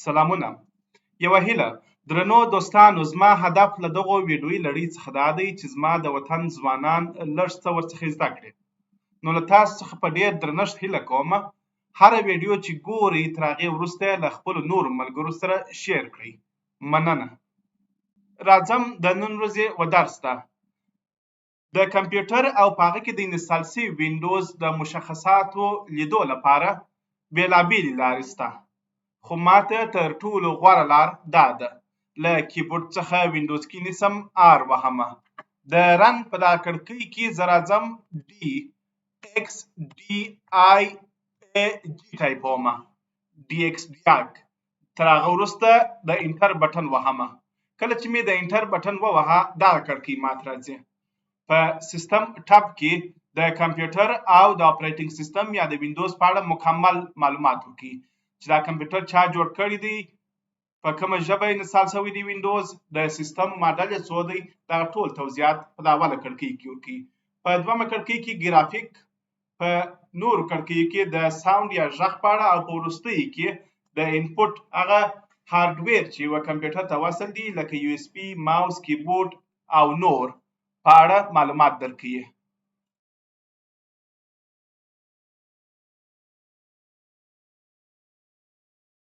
سلامونه. یوه هیله درنو دوستانو، زما هدف له دغو ویډیویي لړۍ څخه دا دی چې زما د وطن ځوانان لږ څه ورڅخه زده کړي. نو له تاسو څخه په ډېر درنښت هیله کومه هره ویډیو چې ګورئ تر هغې وروسته له خپلو نورو ملګرو سره شیر کړئ. مننه. راځم د نن ورځې و درس ته. د کمپیوټر او په هغه کې د انسټال سوي وینډوز د مشخصاتو لیدو لپاره بېلابېلې لارې شته، خو ماته تر ټولو غوره لار دا ده له کیبورډ څخه وینډوز کې نیسم آر وهمه. د رن په دغه کړکۍ کې زه راځم DXDIAG ټایپومه، DXDIAG. تر هغه وروسته د انټر بټن وهمه. کله چې مې د انټر بټن ووهه دغه کړکۍ ماته راځي. په سیستم ټاب کې د کمپیوټر او د اپریټینګ سیستم یا د وینډوز په اړه مکمل معلومات ورکوي چې دا کمپیوټر چا جوړ کړی دی، په کومه ژبه انسټال شوی دی وینډوز، د سیستم ماډل یې څو دی، دغه ټول توضیحات په د اوله کړکۍ کې ورکوي. په دویمه کړکۍ کې ګرافیک، په نورو کړکیو کې د ساوند یا غږ په اړه، او په وروستیو کې د انپوټ هغه هارډویر چې یوه کمپیوټر ته وصل دي لکه USB، ماوس، کیبورډ او نور په اړه معلومات درکوي.